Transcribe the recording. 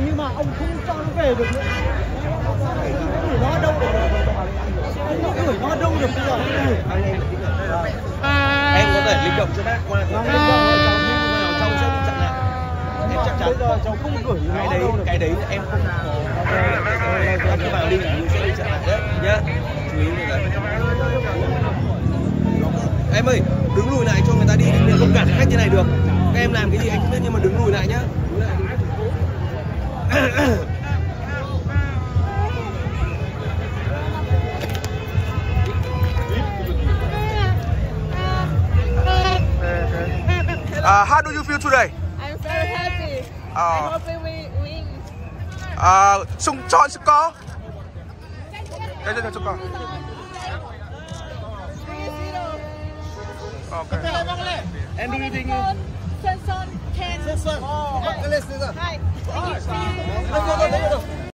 nhưng mà ông không cho nó về được nữa. Gửi nó đâu được? Không gửi nó đâu được bây giờ? Em có thể linh động cho bác qua trong sẽ bị chặn lại. Em chắc chắn. Bây giờ cháu không gửi cái đấy em không có. Bác cứ vào đi, mình sẽ bị chặn lại đấy nhá. Chú ý như vậy. Em ơi, đứng lùi lại cho người ta đi, đừng không cản khách như này được. Các em làm cái gì anh không biết nhưng mà đứng lùi lại nhá. How do you feel today? I'm very happy. I hope we win. chọn score. Cái gì score? 3-0. Okay. Em đi Sơn 10. Sơn. Hi.